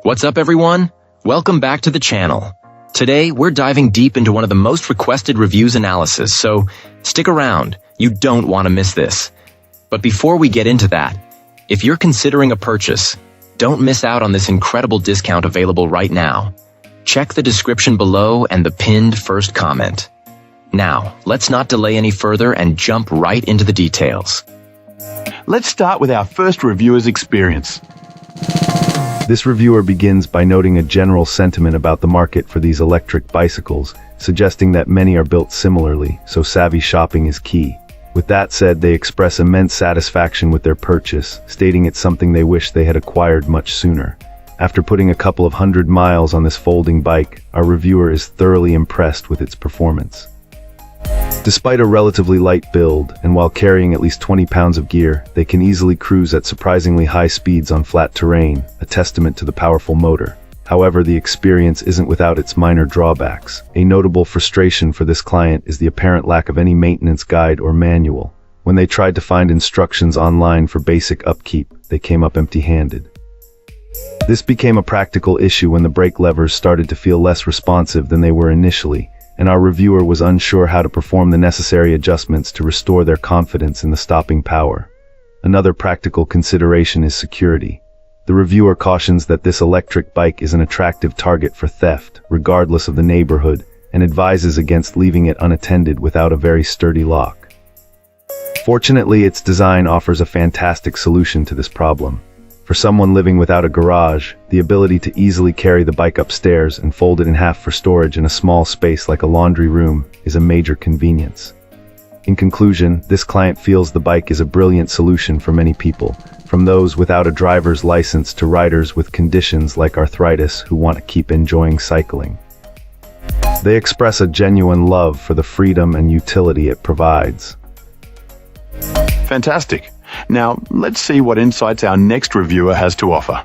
What's up, everyone? Welcome back to the channel. Today, we're diving deep into one of the most requested reviews analysis, so stick around. You don't want to miss this. But before we get into that, if you're considering a purchase, don't miss out on this incredible discount available right now. Check the description below and the pinned first comment. Now, let's not delay any further and jump right into the details. Let's start with our first reviewer's experience. This reviewer begins by noting a general sentiment about the market for these electric bicycles, suggesting that many are built similarly, so savvy shopping is key. With that said, they express immense satisfaction with their purchase, stating it's something they wish they had acquired much sooner. After putting a couple of 100 miles on this folding bike, our reviewer is thoroughly impressed with its performance. Despite a relatively light build, and while carrying at least 20 pounds of gear, they can easily cruise at surprisingly high speeds on flat terrain, a testament to the powerful motor. However, the experience isn't without its minor drawbacks. A notable frustration for this client is the apparent lack of any maintenance guide or manual. When they tried to find instructions online for basic upkeep, they came up empty-handed. This became a practical issue when the brake levers started to feel less responsive than they were initially, and our reviewer was unsure how to perform the necessary adjustments to restore their confidence in the stopping power. Another practical consideration is security. The reviewer cautions that this electric bike is an attractive target for theft, regardless of the neighborhood, and advises against leaving it unattended without a very sturdy lock. Fortunately, its design offers a fantastic solution to this problem. For someone living without a garage, the ability to easily carry the bike upstairs and fold it in half for storage in a small space like a laundry room is a major convenience. In conclusion, this client feels the bike is a brilliant solution for many people, from those without a driver's license to riders with conditions like arthritis who want to keep enjoying cycling. They express a genuine love for the freedom and utility it provides. Fantastic. Now, let's see what insights our next reviewer has to offer.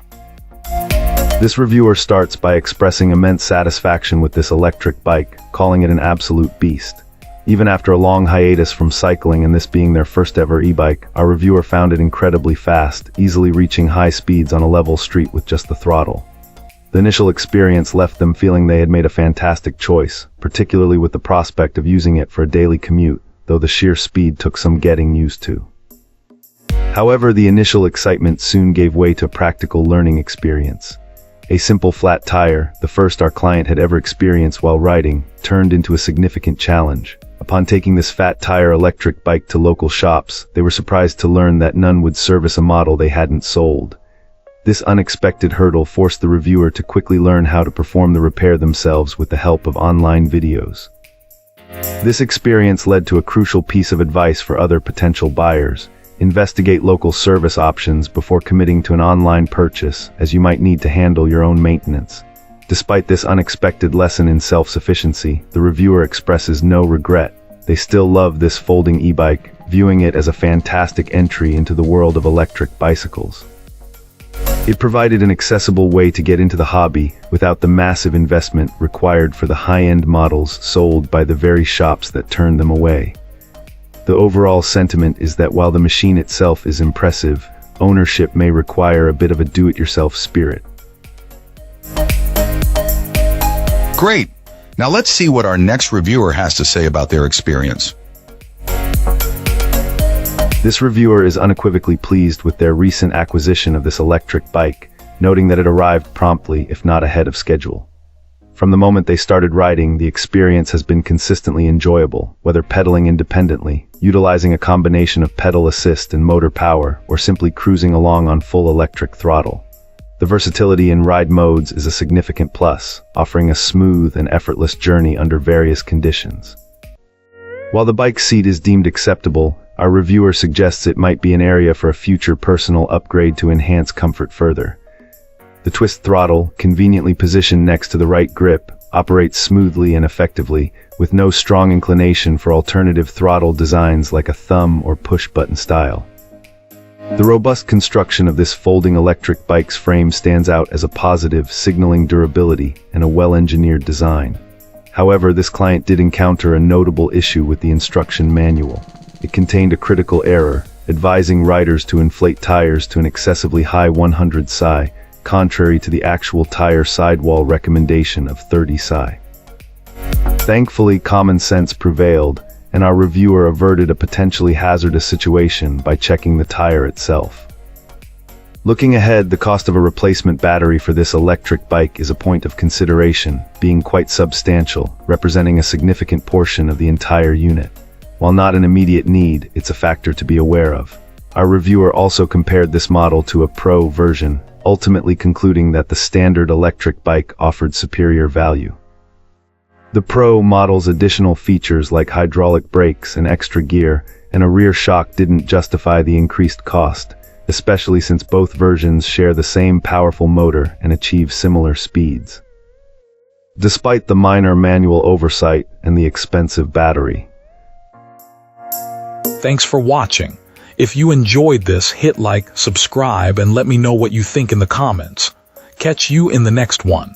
This reviewer starts by expressing immense satisfaction with this electric bike, calling it an absolute beast. Even after a long hiatus from cycling and this being their first ever e-bike, our reviewer found it incredibly fast, easily reaching high speeds on a level street with just the throttle. The initial experience left them feeling they had made a fantastic choice, particularly with the prospect of using it for a daily commute, though the sheer speed took some getting used to. However, the initial excitement soon gave way to a practical learning experience. A simple flat tire, the first our client had ever experienced while riding, turned into a significant challenge. Upon taking this fat tire electric bike to local shops, they were surprised to learn that none would service a model they hadn't sold. This unexpected hurdle forced the reviewer to quickly learn how to perform the repair themselves with the help of online videos. This experience led to a crucial piece of advice for other potential buyers. Investigate local service options before committing to an online purchase, as you might need to handle your own maintenance. Despite this unexpected lesson in self-sufficiency, the reviewer expresses no regret. They still love this folding e-bike, viewing it as a fantastic entry into the world of electric bicycles. It provided an accessible way to get into the hobby without the massive investment required for the high-end models sold by the very shops that turned them away. The overall sentiment is that while the machine itself is impressive, ownership may require a bit of a do-it-yourself spirit. Great! Now let's see what our next reviewer has to say about their experience. This reviewer is unequivocally pleased with their recent acquisition of this electric bike, noting that it arrived promptly, if not ahead of schedule. From the moment they started riding, the experience has been consistently enjoyable, whether pedaling independently, utilizing a combination of pedal assist and motor power, or simply cruising along on full electric throttle. The versatility in ride modes is a significant plus, offering a smooth and effortless journey under various conditions. While the bike seat is deemed acceptable, our reviewer suggests it might be an area for a future personal upgrade to enhance comfort further. The twist throttle, conveniently positioned next to the right grip, operates smoothly and effectively, with no strong inclination for alternative throttle designs like a thumb or push-button style. The robust construction of this folding electric bike's frame stands out as a positive, signaling durability and a well-engineered design. However, this client did encounter a notable issue with the instruction manual. It contained a critical error, advising riders to inflate tires to an excessively high 100 psi, contrary to the actual tire sidewall recommendation of 30 psi. Thankfully, common sense prevailed, and our reviewer averted a potentially hazardous situation by checking the tire itself. Looking ahead, the cost of a replacement battery for this electric bike is a point of consideration, being quite substantial, representing a significant portion of the entire unit. While not an immediate need, it's a factor to be aware of. Our reviewer also compared this model to a Pro version, ultimately concluding that the standard electric bike offered superior value. The Pro model's additional features like hydraulic brakes and extra gear and a rear shock didn't justify the increased cost, especially since both versions share the same powerful motor and achieve similar speeds. Despite the minor manual oversight and the expensive battery. Thanks for watching. If you enjoyed this, hit like, subscribe, and let me know what you think in the comments. Catch you in the next one.